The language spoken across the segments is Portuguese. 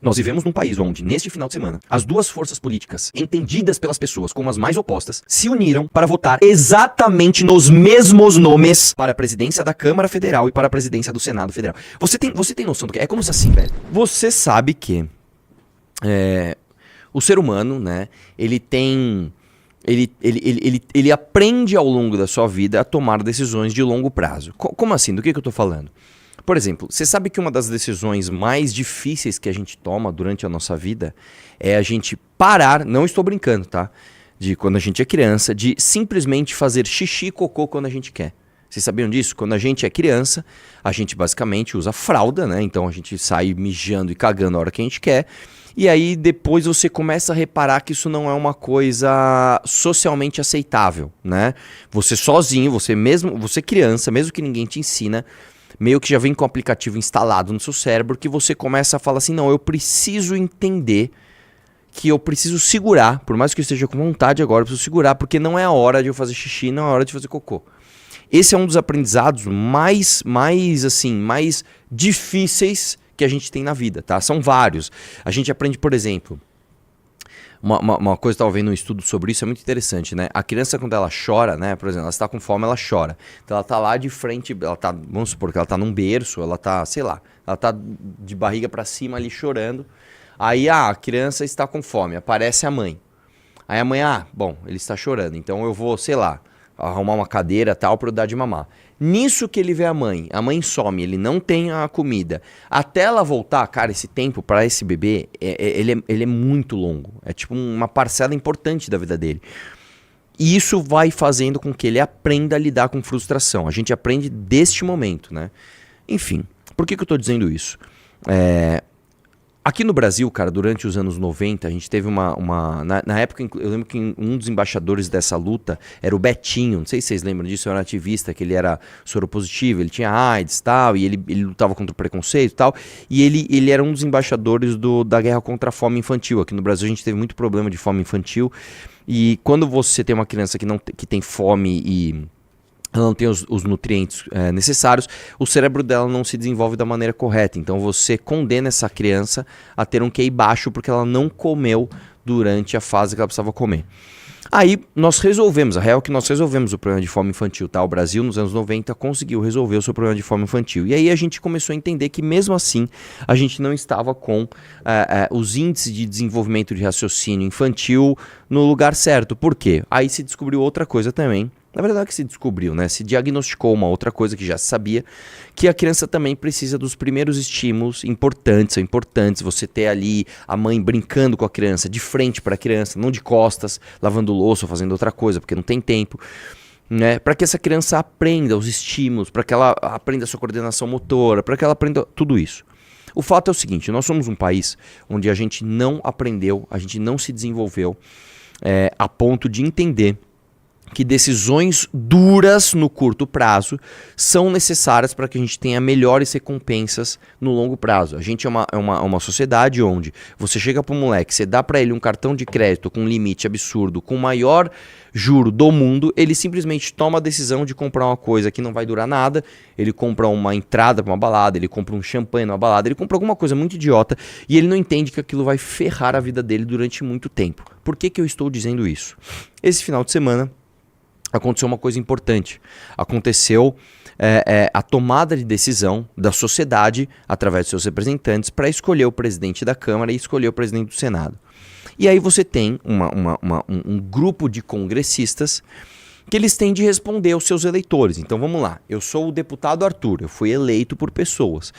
Nós vivemos num país onde, neste final de semana, as duas forças políticas, entendidas pelas pessoas como as mais opostas, se uniram para votar exatamente nos mesmos nomes para a presidência da Câmara Federal e para a presidência do Senado Federal. Você tem noção do que é? É como se assim, velho. Você sabe que o ser humano, né, ele aprende ao longo da sua vida a tomar decisões de longo prazo. Como assim? Do que eu tô falando? Por exemplo, você sabe que uma das decisões mais difíceis que a gente toma durante a nossa vida é a gente parar, não estou brincando, tá? De quando a gente é criança, de simplesmente fazer xixi e cocô quando a gente quer. Vocês sabiam disso? Quando a gente é criança, a gente basicamente usa fralda, né? Então a gente sai mijando e cagando a hora que a gente quer. E aí depois você começa a reparar que isso não é uma coisa socialmente aceitável, né? Você sozinho, você criança, mesmo que ninguém te ensina, meio que já vem com o aplicativo instalado no seu cérebro, que você começa a falar assim, não, eu preciso entender que eu preciso segurar, por mais que eu esteja com vontade agora, eu preciso segurar, porque não é a hora de eu fazer xixi, não é a hora de fazer cocô. Esse é um dos aprendizados mais difíceis que a gente tem na vida, tá? São vários. A gente aprende, por exemplo, uma coisa que eu estava vendo um estudo sobre isso, é muito interessante, né? A criança, quando ela chora, né? Por exemplo, ela está com fome, ela chora. Então ela tá lá de frente, vamos supor que ela tá num berço, ela tá, sei lá, ela tá de barriga para cima ali chorando. Aí a criança está com fome, aparece a mãe. Aí a mãe, bom, ele está chorando, então eu vou, sei lá, arrumar uma cadeira tal para eu dar de mamar. Nisso que ele vê a mãe some, ele não tem a comida. Até ela voltar, cara, esse tempo para esse bebê, ele é muito longo. É tipo uma parcela importante da vida dele. E isso vai fazendo com que ele aprenda a lidar com frustração. A gente aprende deste momento, né? Enfim, por que eu tô dizendo isso? Aqui no Brasil, cara, durante os anos 90, a gente teve na época, eu lembro que um dos embaixadores dessa luta era o Betinho, não sei se vocês lembram disso, era um ativista, que ele era soropositivo, ele tinha AIDS e tal, e ele lutava contra o preconceito e tal, e ele era um dos embaixadores da guerra contra a fome infantil. Aqui no Brasil a gente teve muito problema de fome infantil, e quando você tem uma criança que tem fome e ela não tem os nutrientes necessários, o cérebro dela não se desenvolve da maneira correta. Então você condena essa criança a ter um QI baixo porque ela não comeu durante a fase que ela precisava comer. Aí nós resolvemos, a real é que nós resolvemos o problema de fome infantil, tá? O Brasil nos anos 90 conseguiu resolver o seu problema de fome infantil. E aí a gente começou a entender que mesmo assim a gente não estava com os índices de desenvolvimento de raciocínio infantil no lugar certo. Por quê? Aí se descobriu outra coisa também. Na verdade, que se descobriu, né? Se diagnosticou uma outra coisa que já se sabia, que a criança também precisa dos primeiros estímulos importantes. São importantes você ter ali a mãe brincando com a criança, de frente para a criança, não de costas, lavando louça ou fazendo outra coisa, porque não tem tempo, né? Para que essa criança aprenda os estímulos, para que ela aprenda a sua coordenação motora, para que ela aprenda tudo isso. O fato é o seguinte, nós somos um país onde a gente não aprendeu, a gente não se desenvolveu a ponto de entender que decisões duras no curto prazo são necessárias para que a gente tenha melhores recompensas no longo prazo. A gente é uma sociedade onde você chega para um moleque, você dá para ele um cartão de crédito com um limite absurdo, com o maior juro do mundo, ele simplesmente toma a decisão de comprar uma coisa que não vai durar nada, ele compra uma entrada para uma balada, ele compra um champanhe numa balada, ele compra alguma coisa muito idiota e ele não entende que aquilo vai ferrar a vida dele durante muito tempo. Por que eu estou dizendo isso? Esse final de semana aconteceu uma coisa importante. Aconteceu a tomada de decisão da sociedade, através de seus representantes, para escolher o presidente da Câmara e escolher o presidente do Senado. E aí você tem um grupo de congressistas que eles têm de responder aos seus eleitores. Então vamos lá, eu sou o deputado Arthur, eu fui eleito por pessoas.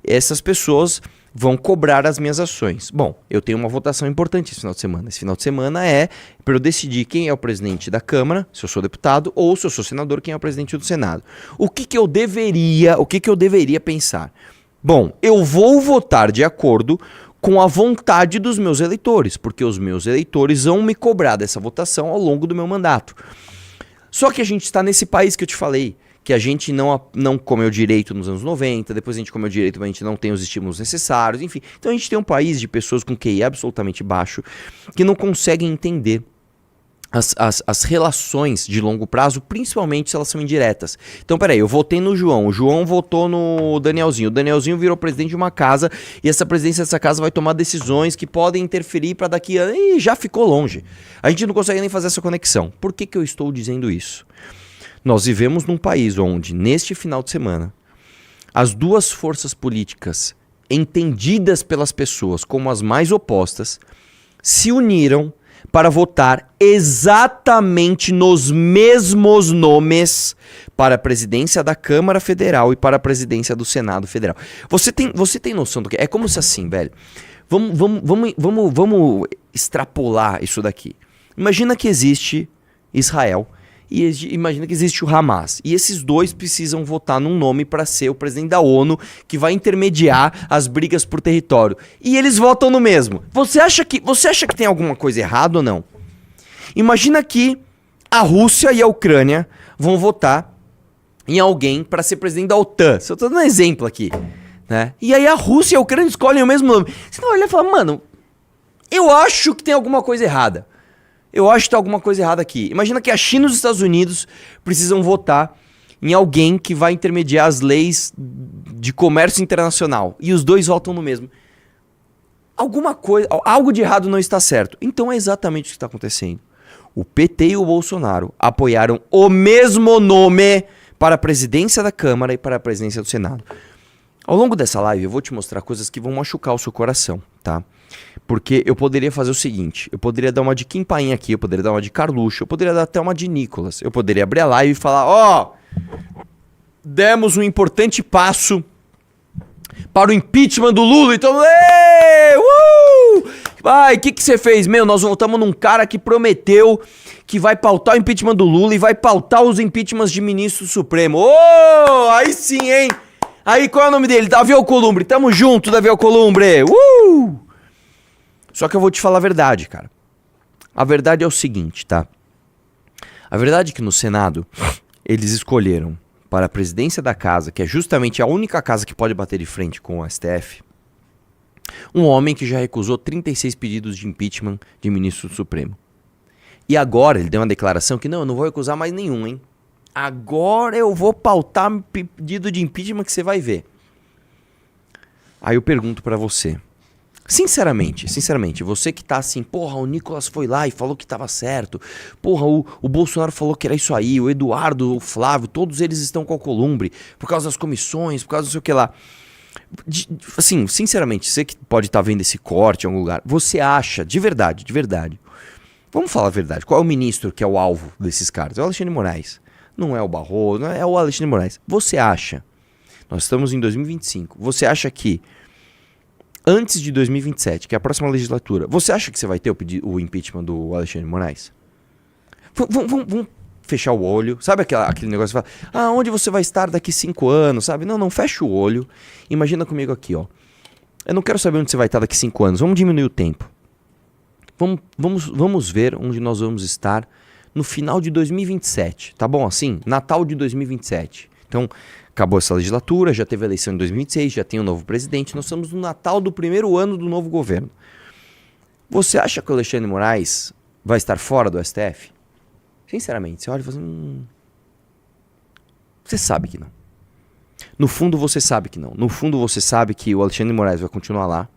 Essas pessoas vão cobrar as minhas ações. Bom, eu tenho uma votação importante esse final de semana. Esse final de semana é para eu decidir quem é o presidente da Câmara, se eu sou deputado, ou se eu sou senador, quem é o presidente do Senado. O que eu deveria pensar? Bom, eu vou votar de acordo com a vontade dos meus eleitores, porque os meus eleitores vão me cobrar dessa votação ao longo do meu mandato. Só que a gente está nesse país que eu te falei, que a gente não comeu direito nos anos 90, depois a gente comeu direito, mas a gente não tem os estímulos necessários, enfim. Então a gente tem um país de pessoas com QI absolutamente baixo, que não conseguem entender as relações de longo prazo, principalmente se elas são indiretas. Então, peraí, eu votei no João, o João votou no Danielzinho, o Danielzinho virou presidente de uma casa e essa presidência dessa casa vai tomar decisões que podem interferir para daqui a... E já ficou longe. A gente não consegue nem fazer essa conexão. Por que eu estou dizendo isso? Nós vivemos num país onde, neste final de semana, as duas forças políticas entendidas pelas pessoas como as mais opostas se uniram para votar exatamente nos mesmos nomes para a presidência da Câmara Federal e para a presidência do Senado Federal. Você tem noção do que é? É como se assim, velho. Vamos extrapolar isso daqui. Imagina que existe Israel e imagina que existe o Hamas. E esses dois precisam votar num nome para ser o presidente da ONU que vai intermediar as brigas por território. E eles votam no mesmo. Você acha que tem alguma coisa errada ou não? Imagina que a Rússia e a Ucrânia vão votar em alguém para ser presidente da OTAN. Só tô dando um exemplo aqui, né? E aí a Rússia e a Ucrânia escolhem o mesmo nome. Você não olha e fala, mano, eu acho que tem alguma coisa errada. Eu acho que tem alguma coisa errada aqui. Imagina que a China e os Estados Unidos precisam votar em alguém que vai intermediar as leis de comércio internacional. E os dois votam no mesmo. Alguma coisa, algo de errado não está certo. Então é exatamente o que está acontecendo. O PT e o Bolsonaro apoiaram o mesmo nome para a presidência da Câmara e para a presidência do Senado. Ao longo dessa live eu vou te mostrar coisas que vão machucar o seu coração, tá? Porque eu poderia fazer o seguinte, eu poderia dar uma de Kim Paim aqui, eu poderia dar uma de Carluxo, eu poderia dar até uma de Nicolas. Eu poderia abrir a live e falar, ó, demos um importante passo para o impeachment do Lula. Então, vai, o que você fez? Meu, nós voltamos num cara que prometeu que vai pautar o impeachment do Lula e vai pautar os impeachments de ministro supremo. Ô, aí sim, hein? Aí, qual é o nome dele? Davi Alcolumbre. Tamo junto, Davi Alcolumbre. Só que eu vou te falar a verdade, cara. A verdade é o seguinte, tá? A verdade é que no Senado, eles escolheram para a presidência da casa, que é justamente a única casa que pode bater de frente com o STF, um homem que já recusou 36 pedidos de impeachment de ministro do Supremo. E agora ele deu uma declaração que não, eu não vou recusar mais nenhum, hein? Agora eu vou pautar pedido de impeachment que você vai ver. Aí eu pergunto pra você, sinceramente, você que tá assim, porra, o Nicolas foi lá e falou que tava certo, porra, o Bolsonaro falou que era isso aí, o Eduardo, o Flávio, todos eles estão com a Alcolumbre, por causa das comissões, por causa do sei o que lá. Assim, sinceramente, você que pode estar vendo esse corte em algum lugar, você acha, de verdade, vamos falar a verdade, qual é o ministro que é o alvo desses caras? É o Alexandre de Moraes, não é o Barroso, não é o Alexandre de Moraes. Você acha, nós estamos em 2025, você acha que antes de 2027, que é a próxima legislatura, você acha que você vai ter o impeachment do Alexandre de Moraes? Vamos fechar o olho, sabe aquele negócio que fala, onde você vai estar daqui 5 anos, sabe? Não, fecha o olho, imagina comigo aqui, ó. Eu não quero saber onde você vai estar daqui 5 anos, vamos diminuir o tempo. Vamos ver onde nós vamos estar no final de 2027, tá bom assim? Natal de 2027. Então, acabou essa legislatura, já teve eleição em 2026, já tem um novo presidente, nós estamos no Natal do primeiro ano do novo governo. Você acha que o Alexandre de Moraes vai estar fora do STF? Sinceramente, você olha e fala assim, você sabe que não. No fundo você sabe que não. No fundo você sabe que o Alexandre de Moraes vai continuar lá.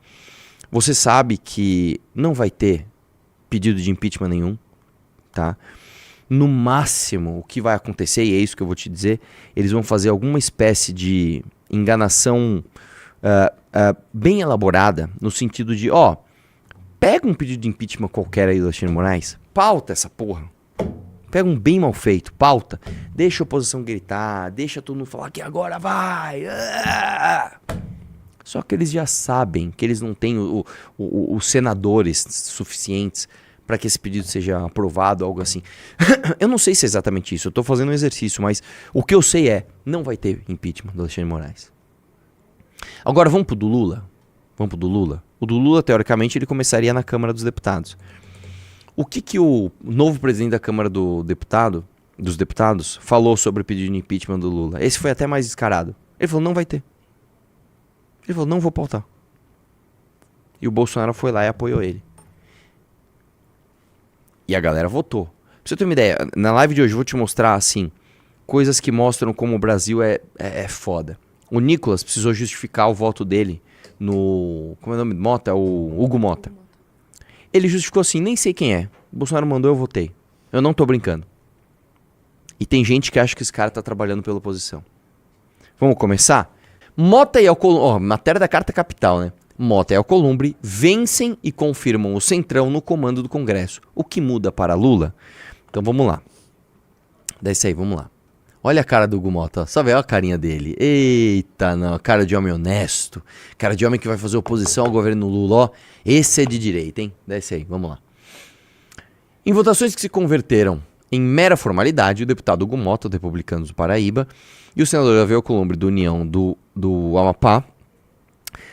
Você sabe que não vai ter pedido de impeachment nenhum, tá? No máximo, o que vai acontecer, e é isso que eu vou te dizer, eles vão fazer alguma espécie de enganação bem elaborada, no sentido de, pega um pedido de impeachment qualquer aí do Alexandre de Moraes, pauta essa porra. Pega um bem mal feito, pauta, deixa a oposição gritar, deixa todo mundo falar que agora vai. Só que eles já sabem que eles não têm os senadores suficientes para que esse pedido seja aprovado, algo assim. Eu não sei se é exatamente isso, eu tô fazendo um exercício, mas o que eu sei é, não vai ter impeachment do Alexandre de Moraes. Agora vamos pro do Lula? O do Lula, teoricamente, ele começaria na Câmara dos Deputados. O que o novo presidente da Câmara dos Deputados falou sobre o pedido de impeachment do Lula? Esse foi até mais descarado. Ele falou, não vai ter. Ele falou, não vou pautar. E o Bolsonaro foi lá e apoiou ele. E a galera votou. você ter uma ideia, na live de hoje eu vou te mostrar, assim, coisas que mostram como o Brasil é foda. O Nicolas precisou justificar o voto dele no... Como é o nome do Mota? O Hugo Mota. Ele justificou assim, nem sei quem é. O Bolsonaro mandou, eu votei. Eu não tô brincando. E tem gente que acha que esse cara tá trabalhando pela oposição. Vamos começar? Mota e Alcolumbre... matéria da Carta Capital, né? Mota e Alcolumbre vencem e confirmam o Centrão no comando do Congresso. O que muda para Lula? Então vamos lá. Desce aí, vamos lá. Olha a cara do Hugo Mota, só vê, olha a carinha dele. Eita, não, cara de homem honesto. Cara de homem que vai fazer oposição ao governo Lula, ó. Esse é de direita, hein? Desce aí, vamos lá. Em votações que se converteram em mera formalidade, o deputado Hugo Mota, do Republicanos do Paraíba, e o senador Davi Alcolumbre, do União do Amapá,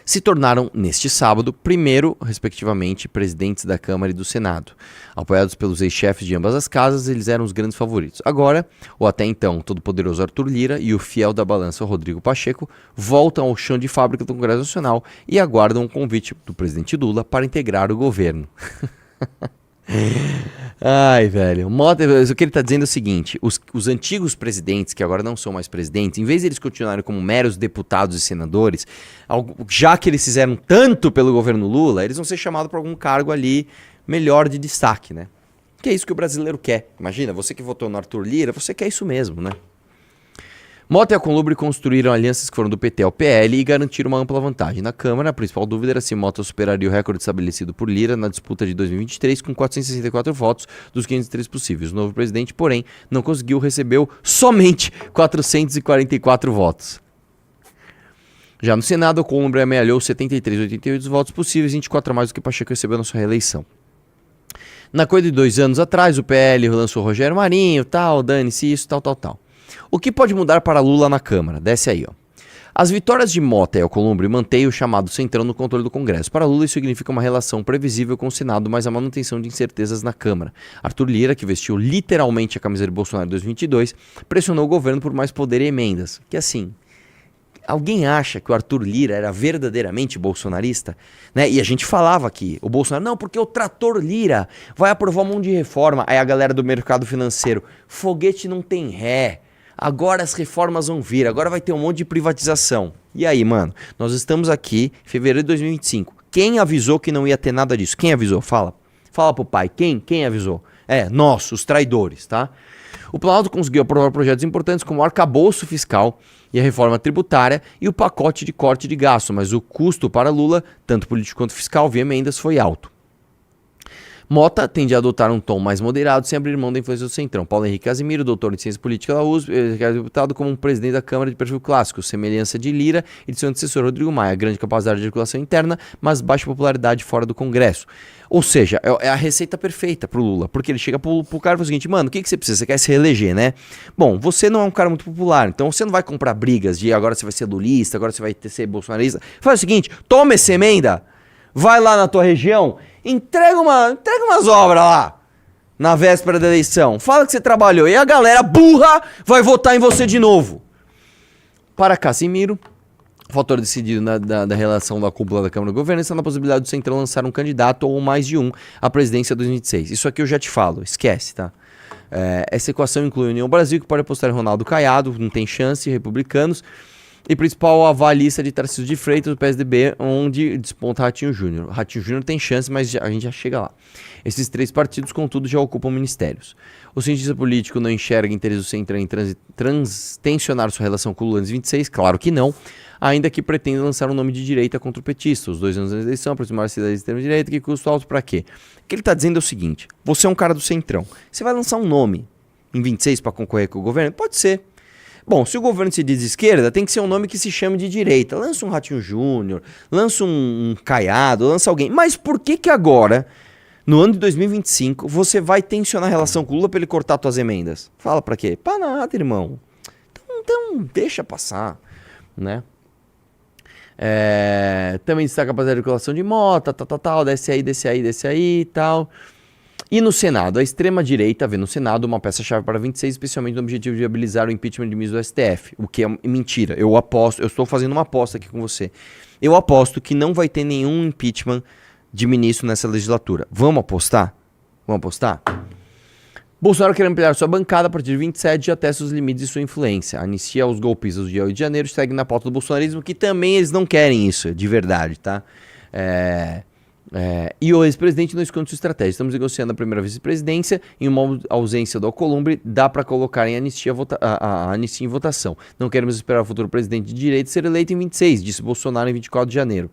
se tornaram, neste sábado, primeiro, respectivamente, presidentes da Câmara e do Senado. Apoiados pelos ex-chefes de ambas as casas, eles eram os grandes favoritos. Agora, o até então todo-poderoso Arthur Lira e o fiel da balança Rodrigo Pacheco voltam ao chão de fábrica do Congresso Nacional e aguardam um convite do presidente Lula para integrar o governo. Ai, velho. O que ele tá dizendo é o seguinte: os antigos presidentes, que agora não são mais presidentes, em vez de eles continuarem como meros deputados e senadores, já que eles fizeram tanto pelo governo Lula, eles vão ser chamados para algum cargo ali melhor de destaque, né? Que é isso que o brasileiro quer. Imagina, você que votou no Arthur Lira, você quer isso mesmo, né? Mota e Alcolumbre construíram alianças que foram do PT ao PL e garantiram uma ampla vantagem. Na Câmara, a principal dúvida era se Mota superaria o recorde estabelecido por Lira na disputa de 2023 com 464 votos dos 503 possíveis. O novo presidente, porém, não conseguiu, recebeu somente 444 votos. Já no Senado, Alcolumbre amealhou 73,88 votos possíveis, 24 a mais do que Pacheco recebeu na sua reeleição. Na coisa de 2 anos atrás, o PL lançou Rogério Marinho, tal, dane-se isso, tal. O que pode mudar para Lula na Câmara? Desce aí, ó. As vitórias de Mota e Alcolumbre mantêm o chamado Centrão no controle do Congresso. Para Lula, isso significa uma relação previsível com o Senado, mas a manutenção de incertezas na Câmara. Arthur Lira, que vestiu literalmente a camisa de Bolsonaro em 2022, pressionou o governo por mais poder e emendas. Que assim, alguém acha que o Arthur Lira era verdadeiramente bolsonarista? Né? E a gente falava aqui, o Bolsonaro, não, porque o trator Lira vai aprovar um monte de reforma. Aí a galera do mercado financeiro, foguete não tem ré. Agora as reformas vão vir, agora vai ter um monte de privatização. E aí, mano, nós estamos aqui em fevereiro de 2025. Quem avisou que não ia ter nada disso? Quem avisou? Fala. Fala pro pai. Quem avisou? Nós, os traidores, tá? O Planalto conseguiu aprovar projetos importantes como o arcabouço fiscal e a reforma tributária e o pacote de corte de gasto, mas o custo para Lula, tanto político quanto fiscal, via emendas, foi alto. Mota tende a adotar um tom mais moderado, sem abrir mão da influência do Centrão. Paulo Henrique Casimiro, doutor em Ciência Política da USP, é deputado como um presidente da Câmara de perfil clássico, semelhança de Lira e de seu antecessor Rodrigo Maia. Grande capacidade de articulação interna, mas baixa popularidade fora do Congresso. Ou seja, é a receita perfeita pro Lula, porque ele chega pro cara e fala o seguinte, mano, o que você precisa? Você quer se reeleger, né? Bom, você não é um cara muito popular, então você não vai comprar brigas de agora você vai ser lulista, agora você vai ser bolsonarista. Faz o seguinte, toma essa emenda, vai lá na tua região, entrega umas obras lá, na véspera da eleição. Fala que você trabalhou e a galera burra vai votar em você de novo. Para Casimiro, o fator decidido da relação da cúpula da Câmara do Governo está na possibilidade do Centrão lançar um candidato ou mais de um à presidência de 2026. Isso aqui eu já te falo, esquece, tá? Essa equação inclui a União Brasil, que pode apostar em Ronaldo Caiado, não tem chance, republicanos, e principal avalista de Tarcísio de Freitas, do PSDB, onde desponta Ratinho Júnior. Ratinho Júnior tem chance, mas a gente já chega lá. Esses 3 partidos, contudo, já ocupam ministérios. O cientista político não enxerga interesse do Centrão em tensionar sua relação com o Lula em 2026? Claro que não, ainda que pretenda lançar um nome de direita contra o petista. Os 2 anos da eleição, aproximar-se da extrema-direita, que custa alto pra quê? O que ele tá dizendo é o seguinte, você é um cara do Centrão, você vai lançar um nome em 26 para concorrer com o governo? Pode ser. Bom, se o governo se diz de esquerda, tem que ser um nome que se chame de direita. Lança um Ratinho Júnior, lança um Caiado, lança alguém. Mas por que agora, no ano de 2025, você vai tensionar a relação com o Lula pra ele cortar suas emendas? Fala pra quê? Pra nada, irmão. Então deixa passar, né? Também destaca a capacidade de articulação de Mota, tal, desce aí e tal. E no Senado, a extrema-direita vê no Senado uma peça-chave para 26, especialmente no objetivo de viabilizar o impeachment de ministro do STF, o que é mentira. Eu estou fazendo uma aposta aqui com você. Eu aposto que não vai ter nenhum impeachment de ministro nessa legislatura. Vamos apostar? Vamos apostar? Bolsonaro quer ampliar sua bancada a partir de 27 e atesta os limites de sua influência. Anistia aos golpistas do dia 8 de janeiro segue na pauta do bolsonarismo, que também eles não querem isso, de verdade, tá? E o ex-presidente não esconde sua estratégia. Estamos negociando a primeira vice-presidência. Em uma ausência do Alcolumbre, dá para colocar em a anistia em votação. Não queremos esperar o futuro presidente de direita ser eleito em 26, disse Bolsonaro em 24 de janeiro.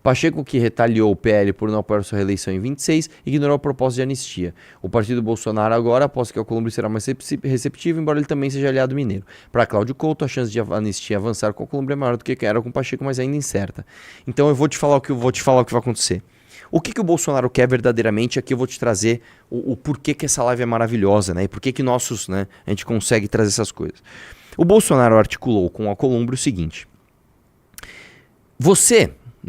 Pacheco, que retaliou o PL por não apoiar sua reeleição em 26, ignorou a proposta de anistia. O partido Bolsonaro agora aposta que o Alcolumbre será mais receptivo, embora ele também seja aliado mineiro. Para Cláudio Couto, a chance de anistia avançar com o Alcolumbre é maior do que era com o Pacheco, mas ainda incerta. Então eu vou te falar o que vai acontecer. O que o Bolsonaro quer verdadeiramente? Aqui eu vou te trazer o porquê que essa live é maravilhosa, né? E por que a gente consegue trazer essas coisas. O Bolsonaro articulou com o Alcolumbre o seguinte: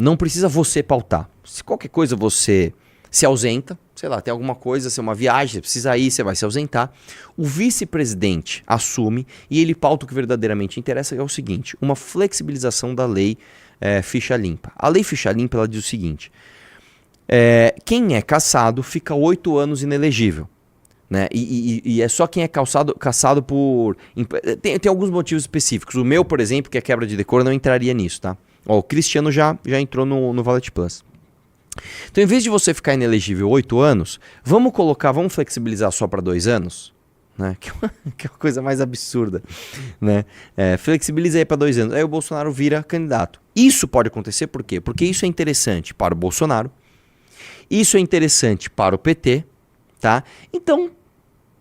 não precisa você pautar. Se qualquer coisa você se ausenta, sei lá, tem alguma coisa, se é uma viagem, você precisa ir, você vai se ausentar. O vice-presidente assume e ele pauta o que verdadeiramente interessa, que é o seguinte: uma flexibilização da lei ficha limpa. A lei ficha limpa, ela diz o seguinte: quem é cassado fica 8 anos inelegível. Né? E é só quem é cassado por... Tem alguns motivos específicos. O meu, por exemplo, que é quebra de decoro, não entraria nisso, tá? Ó, o Cristiano já entrou no Valet Plus. Então, em vez de você ficar inelegível 8 anos, vamos flexibilizar só para 2 anos? Né? Que é uma coisa mais absurda. Né? Flexibiliza aí para 2 anos. Aí o Bolsonaro vira candidato. Isso pode acontecer por quê? Porque isso é interessante para o Bolsonaro. Isso é interessante para o PT. Tá? Então,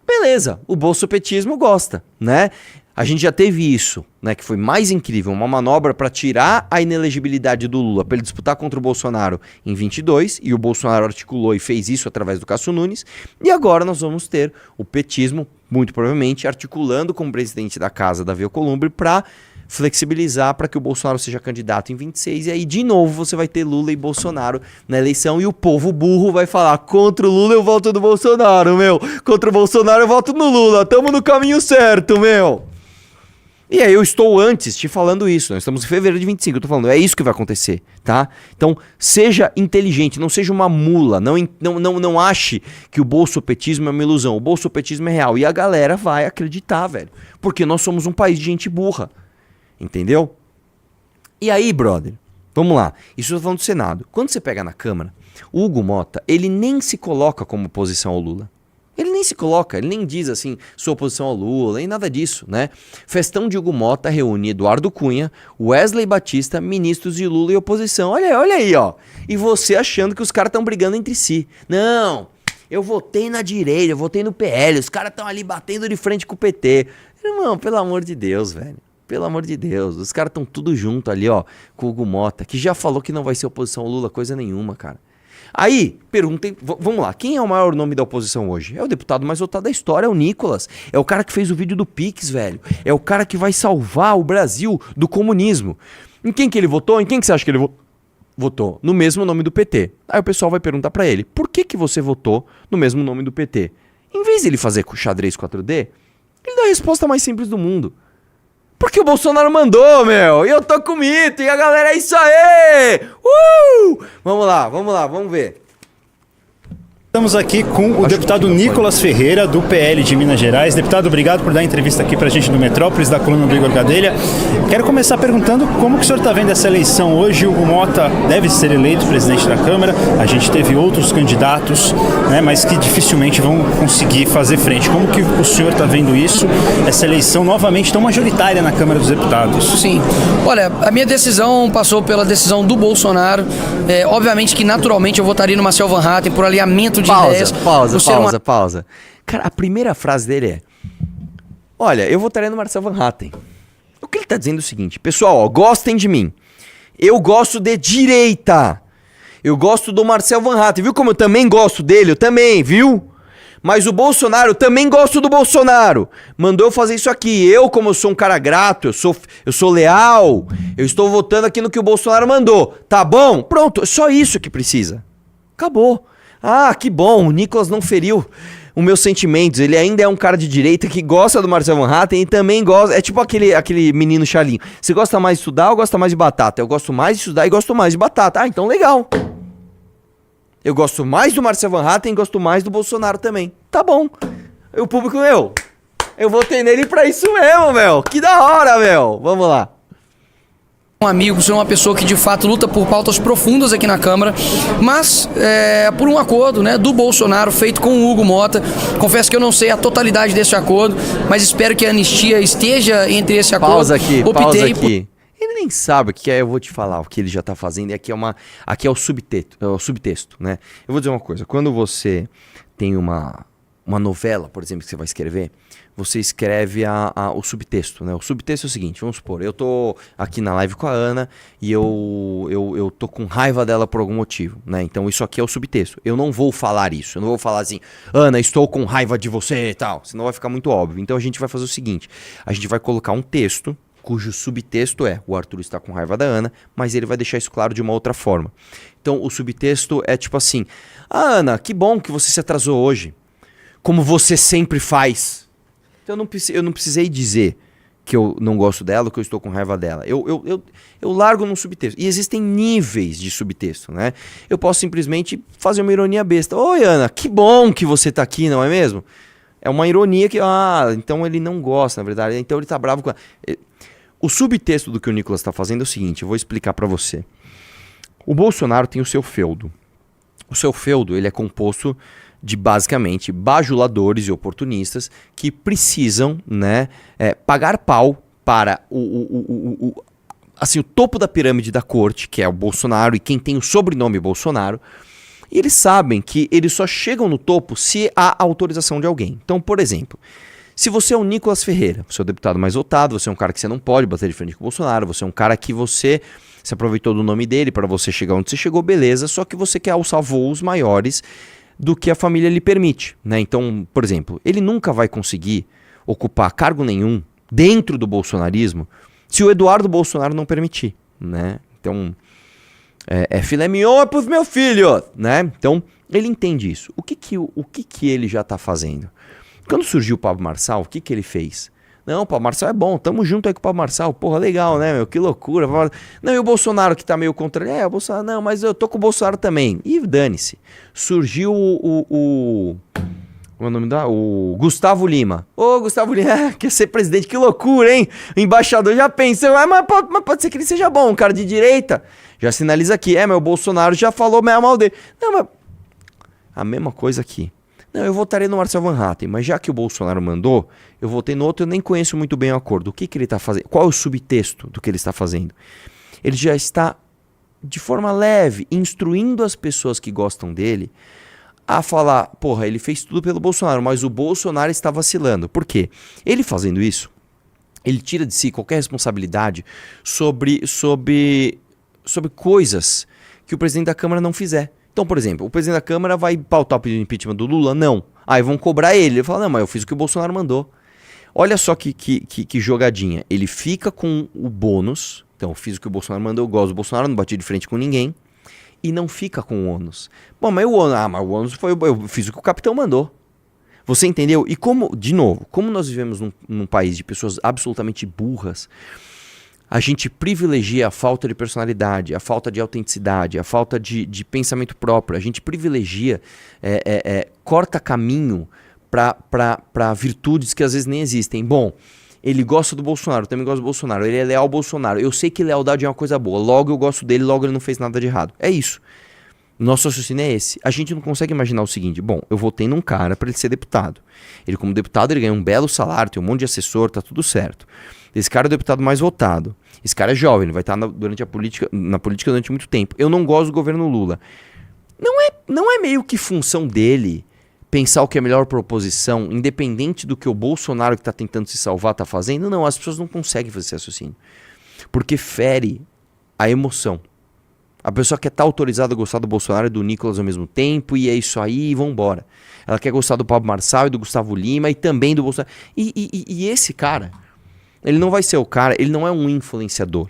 beleza. O bolsopetismo gosta. Né? A gente já teve isso, né, que foi mais incrível, uma manobra para tirar a inelegibilidade do Lula para ele disputar contra o Bolsonaro em 22, e o Bolsonaro articulou e fez isso através do Cássio Nunes, e agora nós vamos ter o petismo, muito provavelmente, articulando com o presidente da casa, Davi Alcolumbre, para flexibilizar para que o Bolsonaro seja candidato em 26, e aí de novo você vai ter Lula e Bolsonaro na eleição, e o povo burro vai falar: contra o Lula eu voto no Bolsonaro, meu, contra o Bolsonaro eu voto no Lula, tamo no caminho certo, meu. E aí eu estou antes te falando isso, nós estamos em fevereiro de 25, eu tô falando, é isso que vai acontecer, tá? Então, seja inteligente, não seja uma mula, não ache que o bolsopetismo é uma ilusão, o bolsopetismo é real, e a galera vai acreditar, velho, porque nós somos um país de gente burra, entendeu? E aí, brother, vamos lá, isso eu tô falando do Senado, quando você pega na Câmara, o Hugo Mota, ele nem se coloca como oposição ao Lula. Ele nem se coloca, ele nem diz assim, sua oposição ao Lula, nem nada disso, né? Festão de Hugo Mota reúne Eduardo Cunha, Wesley Batista, ministros de Lula e oposição. Olha aí, ó. E você achando que os caras estão brigando entre si. Não, eu votei na direita, eu votei no PL, os caras estão ali batendo de frente com o PT. Irmão, pelo amor de Deus, velho. Pelo amor de Deus, os caras estão tudo junto ali, ó, com o Hugo Mota, que já falou que não vai ser oposição ao Lula, coisa nenhuma, cara. Aí, perguntem, vamos lá, quem é o maior nome da oposição hoje? É o deputado mais votado da história, é o Nicolas. É o cara que fez o vídeo do Pix, velho. É o cara que vai salvar o Brasil do comunismo. Em quem que ele votou? Em quem que você acha que ele votou? No mesmo nome do PT. Aí o pessoal vai perguntar pra ele: por que você votou no mesmo nome do PT? Em vez de ele fazer xadrez 4D, ele dá a resposta mais simples do mundo: porque o Bolsonaro mandou, meu, e eu tô com o mito, e a galera é isso aí! Vamos lá, vamos ver. Estamos aqui com o deputado Nicolas Ferreira, do PL de Minas Gerais. Deputado, obrigado por dar a entrevista aqui pra gente do Metrópolis, da coluna do Igor Gadelha. Quero começar perguntando como que o senhor está vendo essa eleição hoje. O Hugo Mota deve ser eleito presidente da Câmara. A gente teve outros candidatos, né, mas que dificilmente vão conseguir fazer frente. Como que o senhor está vendo isso, essa eleição novamente tão majoritária na Câmara dos Deputados? Sim. Olha, a minha decisão passou pela decisão do Bolsonaro. Obviamente que naturalmente eu votaria no Marcel Van Hatten por alinhamento de ideias. Pausa. Cara, a primeira frase dele é: olha, eu votaria no Marcel Van Hatten. O que ele tá dizendo é o seguinte: pessoal, ó, gostem de mim. Eu gosto de direita. Eu gosto do Marcel Van Hatten. Viu como eu também gosto dele? Eu também, viu? Mas o Bolsonaro, eu também gosto do Bolsonaro. Mandou eu fazer isso aqui. Eu, como eu sou um cara grato, eu sou leal, eu estou votando aqui no que o Bolsonaro mandou. Tá bom? Pronto, é só isso que precisa. Acabou. Ah, que bom, o Nicolas não feriu os meus sentimentos. Ele ainda é um cara de direita que gosta do Marcel Van Hatten e também gosta... É tipo aquele menino Charlinho. Você gosta mais de estudar ou gosta mais de batata? Eu gosto mais de estudar e gosto mais de batata. Ah, então legal. Eu gosto mais do Marcel Van Hatten e gosto mais do Bolsonaro também. Tá bom. E o público, meu, eu votei nele pra isso mesmo, meu. Que da hora, meu. Vamos lá. Um amigo, você é uma pessoa que de fato luta por pautas profundas aqui na Câmara, mas por um acordo, né, do Bolsonaro feito com o Hugo Mota. Confesso que eu não sei a totalidade desse acordo, mas espero que a anistia esteja entre esse acordo. Pausa aqui. Ele nem sabe o que é, eu vou te falar o que ele já tá fazendo, e aqui é o subtexto, né? Eu vou dizer uma coisa, quando você tem uma novela, por exemplo, que você vai escrever, você escreve o subtexto, né? O subtexto é o seguinte, vamos supor, eu tô aqui na live com a Ana e eu tô com raiva dela por algum motivo, né? Então isso aqui é o subtexto. Eu não vou falar isso, eu não vou falar assim, Ana, estou com raiva de você e tal, senão vai ficar muito óbvio. Então a gente vai fazer o seguinte, a gente vai colocar um texto cujo subtexto é, o Arthur está com raiva da Ana, mas ele vai deixar isso claro de uma outra forma. Então o subtexto é tipo assim, Ana, que bom que você se atrasou hoje, como você sempre faz. Então eu não precisei dizer que eu não gosto dela, que eu estou com raiva dela. Eu largo num subtexto. E existem níveis de subtexto, né? Eu posso simplesmente fazer uma ironia besta. Oi, Ana, que bom que você está aqui, não é mesmo? É uma ironia que, então ele não gosta, na verdade. Então ele está bravo com ela. O subtexto do que o Nicolas está fazendo é o seguinte, eu vou explicar para você. O Bolsonaro tem o seu feudo. O seu feudo, ele é composto de basicamente bajuladores e oportunistas que precisam, né, pagar pau para o topo da pirâmide da corte, que é o Bolsonaro e quem tem o sobrenome Bolsonaro, e eles sabem que eles só chegam no topo se há autorização de alguém. Então, por exemplo, se você é o Nicolas Ferreira, você é o deputado mais votado, você é um cara que você não pode bater de frente com o Bolsonaro, você é um cara que você se aproveitou do nome dele para você chegar onde você chegou, beleza, só que você quer alçar voos maiores do que a família lhe permite, né? Então, por exemplo, ele nunca vai conseguir ocupar cargo nenhum dentro do bolsonarismo se o Eduardo Bolsonaro não permitir, né? Então, filé mignon é pros meus filhos, né? Então, ele entende isso. O que ele já tá fazendo? Quando surgiu o Pablo Marçal, o que ele fez? Não, o Pablo Marçal é bom, tamo junto aí com o Pablo Marçal, porra, legal, né, meu, que loucura. Não, e o Bolsonaro que tá meio contra ele? O Bolsonaro, não, mas eu tô com o Bolsonaro também. E dane-se. Surgiu como é o nome da? O Gustavo Lima. Ô, Gustavo Lima, quer ser presidente, que loucura, hein? O embaixador já pensou, mas pode ser que ele seja bom, um cara de direita. Já sinaliza aqui, mas o Bolsonaro já falou mal dele. Não, mas a mesma coisa aqui. Não, eu votaria no Marcel Van Hatten, mas já que o Bolsonaro mandou, eu votei no outro, eu nem conheço muito bem o acordo. O que ele está fazendo? Qual é o subtexto do que ele está fazendo? Ele já está, de forma leve, instruindo as pessoas que gostam dele a falar, porra, ele fez tudo pelo Bolsonaro, mas o Bolsonaro está vacilando. Por quê? Ele fazendo isso, ele tira de si qualquer responsabilidade sobre coisas que o presidente da Câmara não fizer. Então, por exemplo, o presidente da Câmara vai pautar o pedido de impeachment do Lula? Não. Aí vão cobrar ele. Ele fala, não, mas eu fiz o que o Bolsonaro mandou. Olha só que jogadinha. Ele fica com o bônus. Então, eu fiz o que o Bolsonaro mandou, eu gosto do Bolsonaro, não bati de frente com ninguém. E não fica com o ônus. Bom, mas o ônus foi, eu fiz o que o capitão mandou. Você entendeu? E como, de novo, como nós vivemos num país de pessoas absolutamente burras, a gente privilegia a falta de personalidade, a falta de autenticidade, a falta de pensamento próprio. A gente privilegia, corta caminho para virtudes que às vezes nem existem. Bom, ele gosta do Bolsonaro, eu também gosto do Bolsonaro, ele é leal ao Bolsonaro. Eu sei que lealdade é uma coisa boa, logo eu gosto dele, logo ele não fez nada de errado. É isso. Nosso raciocínio é esse. A gente não consegue imaginar o seguinte, bom, eu votei num cara para ele ser deputado. Ele como deputado ele ganha um belo salário, tem um monte de assessor, tá tudo certo. Esse cara é o deputado mais votado. Esse cara é jovem, ele vai estar na política durante muito tempo. Eu não gosto do governo Lula. Não é meio que função dele pensar o que é melhor para a oposição, independente do que o Bolsonaro que está tentando se salvar está fazendo? Não, as pessoas não conseguem fazer esse raciocínio. Porque fere a emoção. A pessoa quer estar autorizada a gostar do Bolsonaro e do Nicolas ao mesmo tempo, e é isso aí, e vambora. Ela quer gostar do Pablo Marçal e do Gustavo Lima, e também do Bolsonaro. E esse cara, ele não vai ser o cara, ele não é um influenciador.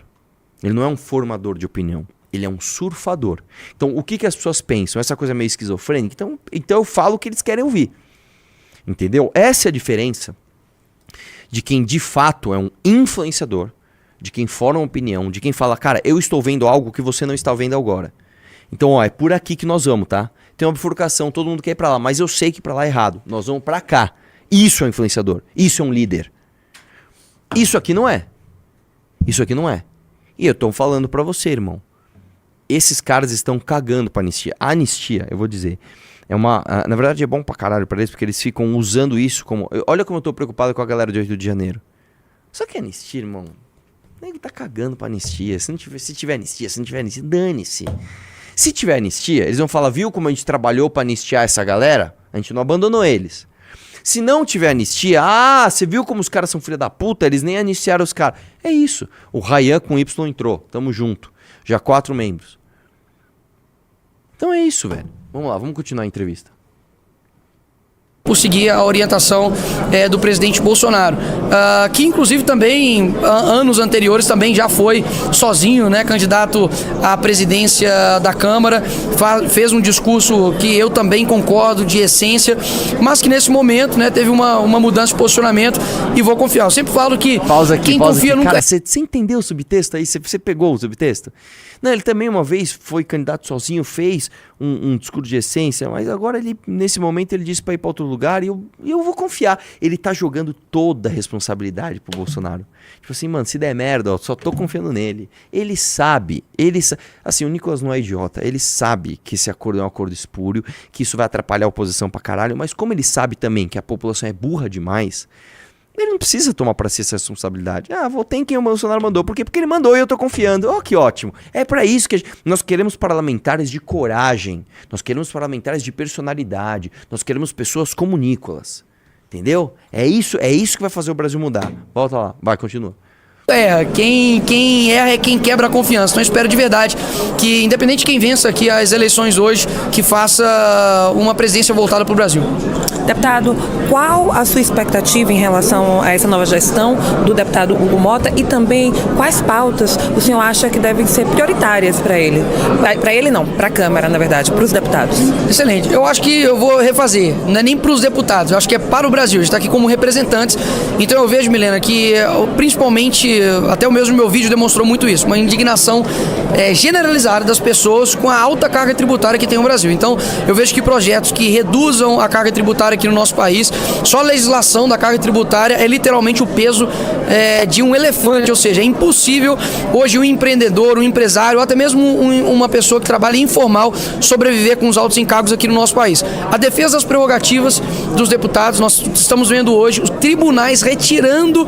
Ele não é um formador de opinião. Ele é um surfador. Então, o que as pessoas pensam? Essa coisa meio esquizofrênica? Então eu falo o que eles querem ouvir. Entendeu? Essa é a diferença de quem de fato é um influenciador, de quem forma uma opinião, de quem fala, cara, eu estou vendo algo que você não está vendo agora. Então, ó, é por aqui que nós vamos, tá? Tem uma bifurcação, todo mundo quer ir pra lá, mas eu sei que pra lá é errado. Nós vamos pra cá. Isso é um influenciador. Isso é um líder. Isso aqui não é. Isso aqui não é. E eu tô falando pra você, irmão. Esses caras estão cagando pra anistia. A anistia, eu vou dizer, é uma... Na verdade é bom pra caralho pra eles, porque eles ficam usando isso como... Olha como eu tô preocupado com a galera de 8 de janeiro. Só que anistia, irmão... Ele tá cagando pra anistia. Se tiver anistia, dane-se. Se tiver anistia, eles vão falar, viu como a gente trabalhou pra anistiar essa galera? A gente não abandonou eles. Se não tiver anistia, você viu como os caras são filha da puta? Eles nem anistiaram os caras. É isso. O Ryan com Y entrou. Tamo junto. Já 4 membros. Então é isso, velho. Vamos lá, vamos continuar a entrevista. Por seguir a orientação do presidente Bolsonaro, que inclusive também, anos anteriores, também já foi sozinho, né, candidato à presidência da Câmara, fez um discurso que eu também concordo de essência, mas que nesse momento, né, teve uma mudança de posicionamento e vou confiar. Eu sempre falo que quem confia nunca... Cara, você entendeu o subtexto aí? Você pegou o subtexto? Não, ele também uma vez foi candidato sozinho, fez um discurso de essência, mas agora ele, nesse momento, ele disse pra ir pra outro lugar e eu vou confiar. Ele tá jogando toda a responsabilidade pro Bolsonaro. Tipo assim, mano, se der merda, ó, só tô confiando nele. Ele sabe, assim, o Nicolas não é idiota, ele sabe que esse acordo é um acordo espúrio, que isso vai atrapalhar a oposição pra caralho, mas como ele sabe também que a população é burra demais, ele não precisa tomar pra si essa responsabilidade. Votei em quem o Bolsonaro mandou. Por quê? Porque ele mandou e eu tô confiando. Que ótimo. É pra isso que nós queremos parlamentares de coragem. Nós queremos parlamentares de personalidade. Nós queremos pessoas como Nicolas. Entendeu? É isso que vai fazer o Brasil mudar. Volta lá. Vai, continua. Quem erra é quem quebra a confiança. Então eu espero de verdade que, independente de quem vença aqui as eleições hoje, que faça uma presidência voltada para o Brasil. Deputado, qual a sua expectativa em relação a essa nova gestão do deputado Hugo Mota e também quais pautas o senhor acha que devem ser prioritárias para ele? Para ele não, para a Câmara, na verdade, para os deputados. Excelente. Eu acho que eu vou refazer. Não é nem para os deputados, eu acho que é para o Brasil. A gente está aqui como representantes. Então eu vejo, Milena, que principalmente, até o mesmo meu vídeo demonstrou muito isso, uma indignação generalizada das pessoas com a alta carga tributária que tem o Brasil. Então eu vejo que projetos que reduzam a carga tributária aqui no nosso país, só a legislação da carga tributária é literalmente o peso de um elefante, ou seja, é impossível hoje um empreendedor, um empresário, ou até mesmo uma pessoa que trabalha informal sobreviver com os altos encargos aqui no nosso país. A defesa das prerrogativas dos deputados, nós estamos vendo hoje os tribunais retirando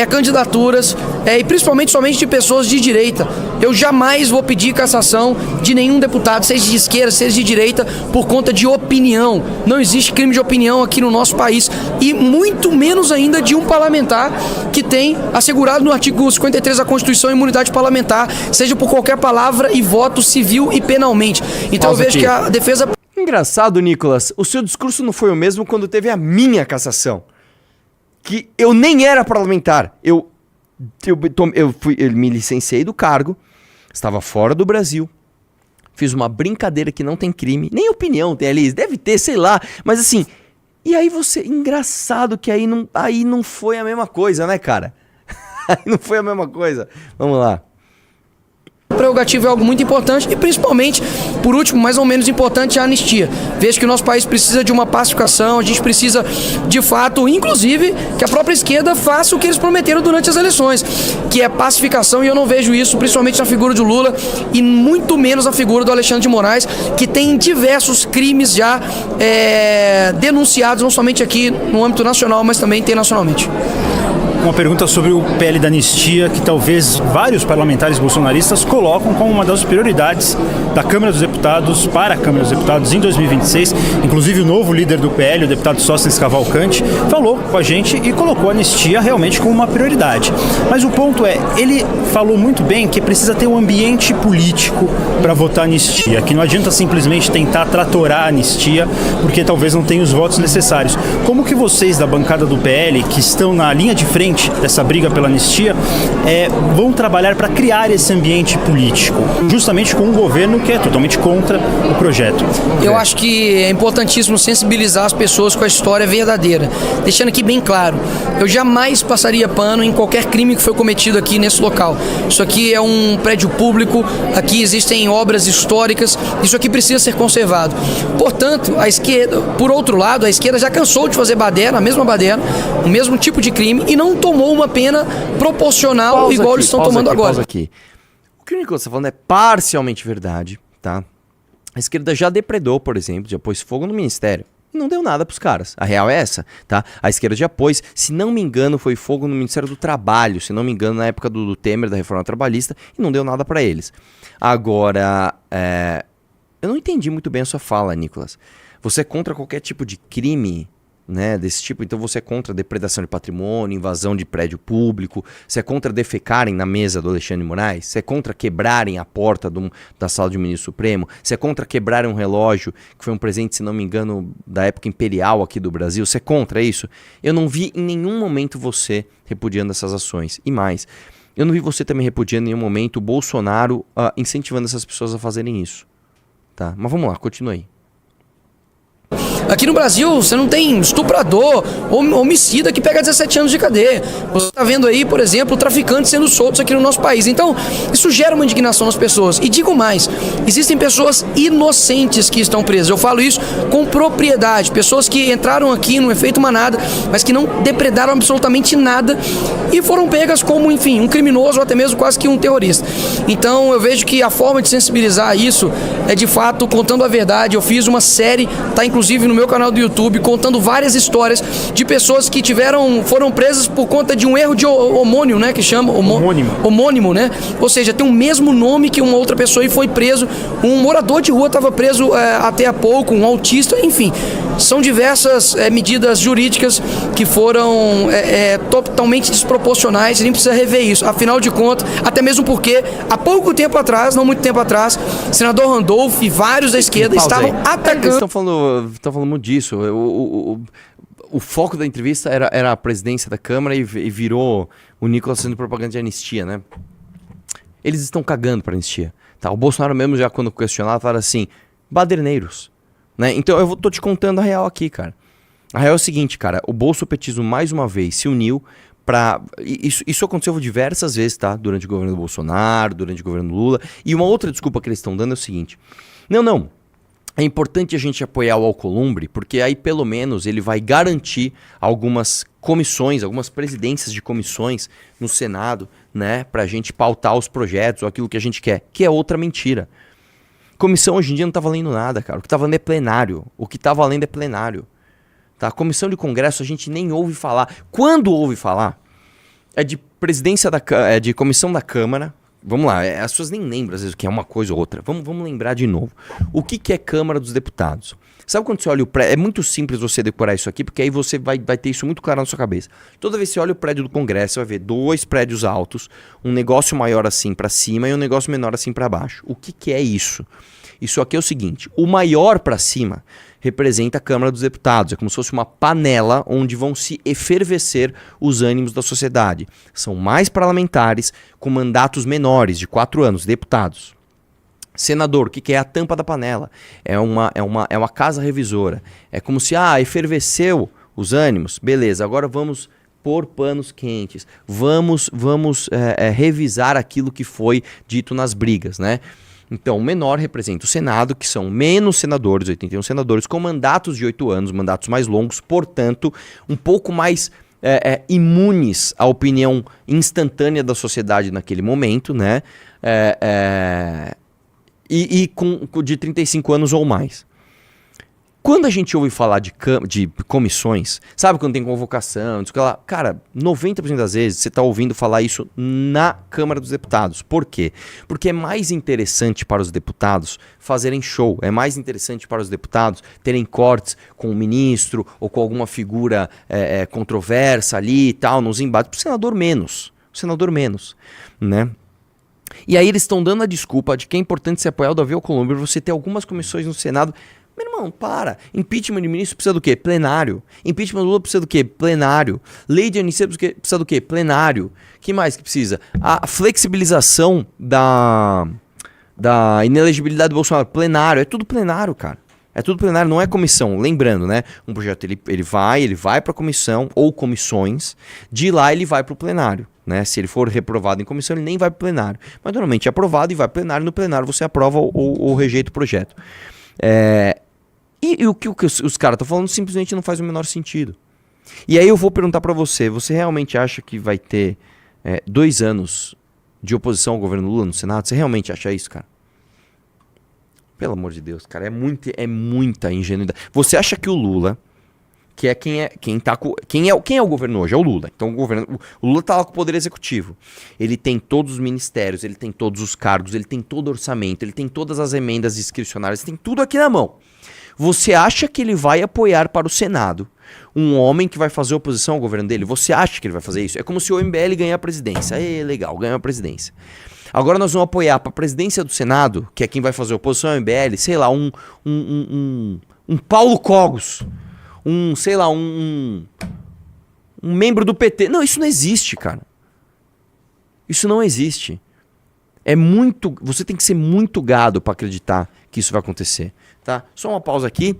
candidaturas e principalmente somente de pessoas de direita. Eu jamais vou pedir cassação de nenhum deputado, seja de esquerda, seja de direita, por conta de opinião. Não existe crime de opinião aqui no nosso país e muito menos ainda de um parlamentar que tem assegurado no artigo 53 da Constituição a imunidade parlamentar, seja por qualquer palavra e voto civil e penalmente. Então Pausa eu vejo aqui. que a defesa... Engraçado, Nicolas, o seu discurso não foi o mesmo quando teve a minha cassação. Que eu nem era parlamentar. Eu me licenciei do cargo, estava fora do Brasil, fiz uma brincadeira que não tem crime, nem opinião tem ali, deve ter, sei lá, mas assim, e aí engraçado que aí não foi a mesma coisa, né, cara? Aí não foi a mesma coisa. Vamos lá. Prerrogativa é algo muito importante e principalmente, por último, mais ou menos importante, a anistia. Vejo que o nosso país precisa de uma pacificação, a gente precisa, de fato, inclusive, que a própria esquerda faça o que eles prometeram durante as eleições, que é pacificação, e eu não vejo isso, principalmente na figura do Lula e muito menos na figura do Alexandre de Moraes, que tem diversos crimes já denunciados, não somente aqui no âmbito nacional, mas também internacionalmente. Uma pergunta sobre o PL da anistia, que talvez vários parlamentares bolsonaristas colocam como uma das prioridades da Câmara dos Deputados para a Câmara dos Deputados em 2026. Inclusive o novo líder do PL, o deputado Sóstenes Cavalcante, falou com a gente e colocou a anistia realmente como uma prioridade. Mas o ponto é, ele falou muito bem que precisa ter um ambiente político para votar a anistia, que não adianta simplesmente tentar tratorar a anistia, porque talvez não tenha os votos necessários. Como que vocês da bancada do PL, que estão na linha de frente frente dessa briga pela anistia, vão trabalhar para criar esse ambiente político, justamente com um governo que é totalmente contra o projeto. Eu acho que é importantíssimo sensibilizar as pessoas com a história verdadeira. Deixando aqui bem claro, eu jamais passaria pano em qualquer crime que foi cometido aqui nesse local. Isso aqui é um prédio público, aqui existem obras históricas, isso aqui precisa ser conservado. Portanto, a esquerda, por outro lado, a esquerda já cansou de fazer baderna, a mesma baderna, o mesmo tipo de crime, e não tomou uma pena proporcional igual eles estão tomando agora. Pausa aqui. O que o Nicolas está falando é parcialmente verdade, tá? A esquerda já depredou, por exemplo, já pôs fogo no ministério. E não deu nada pros caras. A real é essa, tá? A esquerda já pôs, se não me engano, foi fogo no Ministério do Trabalho, se não me engano, na época do Temer, da reforma trabalhista, e não deu nada pra eles. Agora, eu não entendi muito bem a sua fala, Nicolas. Você é contra qualquer tipo de crime, né, desse tipo? Então você é contra depredação de patrimônio, invasão de prédio público, você é contra defecarem na mesa do Alexandre de Moraes, você é contra quebrarem a porta da sala de um ministro supremo, você é contra quebrarem um relógio, que foi um presente, se não me engano, da época imperial aqui do Brasil, você é contra isso? Eu não vi em nenhum momento você repudiando essas ações. E mais, eu não vi você também repudiando em nenhum momento o Bolsonaro incentivando essas pessoas a fazerem isso. Tá? Mas vamos lá, continue aí. Aqui no Brasil, você não tem estuprador, homicida que pega 17 anos de cadeia. Você está vendo aí, por exemplo, traficantes sendo soltos aqui no nosso país. Então, isso gera uma indignação nas pessoas. E digo mais, existem pessoas inocentes que estão presas. Eu falo isso com propriedade. Pessoas que entraram aqui, não é feito uma nada, mas que não depredaram absolutamente nada e foram pegas como, enfim, um criminoso ou até mesmo quase que um terrorista. Então, eu vejo que a forma de sensibilizar isso é, de fato, contando a verdade. Eu fiz uma série, tá inclusive no meu canal do YouTube, contando várias histórias de pessoas que foram presas por conta de um erro de homônimo, né, que chama homônimo, né? Ou seja, tem o mesmo nome que uma outra pessoa e foi preso. Um morador de rua estava preso até há pouco, um autista, enfim. São diversas medidas jurídicas que foram totalmente desproporcionais e nem precisa rever isso. Afinal de contas, até mesmo porque há pouco tempo atrás, não muito tempo atrás, o senador Randolph e vários da esquerda estavam atacando. Eles estão falando muito disso. O foco da entrevista era a presidência da Câmara e virou o Nicolas fazendo propaganda de anistia, né? Eles estão cagando pra anistia. Tá? O Bolsonaro mesmo, já quando questionava, fala assim, baderneiros. Né? Então eu tô te contando a real aqui, cara. A real é o seguinte, cara, o bolsopetismo mais uma vez se uniu pra... Isso aconteceu diversas vezes, tá? Durante o governo do Bolsonaro, durante o governo do Lula. E uma outra desculpa que eles estão dando é o seguinte. Não. É importante a gente apoiar o Alcolumbre, porque aí pelo menos ele vai garantir algumas comissões, algumas presidências de comissões no Senado, né? Pra gente pautar os projetos ou aquilo que a gente quer, que é outra mentira. Comissão hoje em dia não tá valendo nada, cara. O que tá valendo é plenário. O que tá valendo é plenário. Tá? Comissão de Congresso a gente nem ouve falar. Quando ouve falar, é de de comissão da Câmara. Vamos lá, as pessoas nem lembram às vezes o que é uma coisa ou outra. Vamos lembrar de novo. O que é Câmara dos Deputados? Sabe quando você olha o prédio? É muito simples você decorar isso aqui, porque aí você vai ter isso muito claro na sua cabeça. Toda vez que você olha o prédio do Congresso, você vai ver 2 prédios altos, um negócio maior assim para cima e um negócio menor assim para baixo. O que é isso? Isso aqui é o seguinte, o maior para cima representa a Câmara dos Deputados, é como se fosse uma panela onde vão se efervescer os ânimos da sociedade. São mais parlamentares com mandatos menores, de 4 anos, deputados. Senador, o que é a tampa da panela? É uma casa revisora. É como se, efervesceu os ânimos, beleza, agora vamos pôr panos quentes, vamos revisar aquilo que foi dito nas brigas, né? Então, o menor representa o Senado, que são menos senadores, 81 senadores, com mandatos de 8 anos, mandatos mais longos, portanto, um pouco mais imunes à opinião instantânea da sociedade naquele momento, né? E de 35 anos ou mais. Quando a gente ouve falar de comissões, sabe quando tem convocação, cara, 90% das vezes você está ouvindo falar isso na Câmara dos Deputados. Por quê? Porque é mais interessante para os deputados fazerem show, é mais interessante para os deputados terem cortes com o ministro ou com alguma figura controversa ali e tal, nos embates. O senador menos, né? E aí eles estão dando a desculpa de que é importante se apoiar o Davi Alcolumbre, você ter algumas comissões no Senado. Meu irmão, para. Impeachment de ministro precisa do quê? Plenário. Impeachment do Lula precisa do quê? Plenário. Lei de anistia precisa do quê? Plenário. Que mais que precisa? A flexibilização da inelegibilidade do Bolsonaro. Plenário. É tudo plenário, cara. É tudo plenário, não é comissão. Lembrando, né? Um projeto ele vai para comissão ou comissões. De lá ele vai para o plenário. Né? Se ele for reprovado em comissão, ele nem vai para o plenário. Mas normalmente é aprovado e vai para o plenário. No plenário você aprova ou rejeita o projeto. E o que os caras estão falando simplesmente não faz o menor sentido. E aí eu vou perguntar para você. Você realmente acha que vai ter 2 anos de oposição ao governo Lula no Senado? Você realmente acha isso, cara? Pelo amor de Deus, cara, é muita ingenuidade. Você acha que o Lula, que é quem é o governo hoje? É o Lula. Então o Lula tá lá com o poder executivo. Ele tem todos os ministérios, ele tem todos os cargos, ele tem todo o orçamento, ele tem todas as emendas discricionárias, tem tudo aqui na mão. Você acha que ele vai apoiar para o Senado um homem que vai fazer oposição ao governo dele? Você acha que ele vai fazer isso? É como se o MBL ganhar a presidência. Legal, ganhou a presidência. Agora nós vamos apoiar para a presidência do Senado, que é quem vai fazer oposição ao MBL, sei lá, um Paulo Cogos, um membro do PT. Não, isso não existe, cara. Isso não existe. Você tem que ser muito gado para acreditar que isso vai acontecer, tá? Só uma pausa aqui.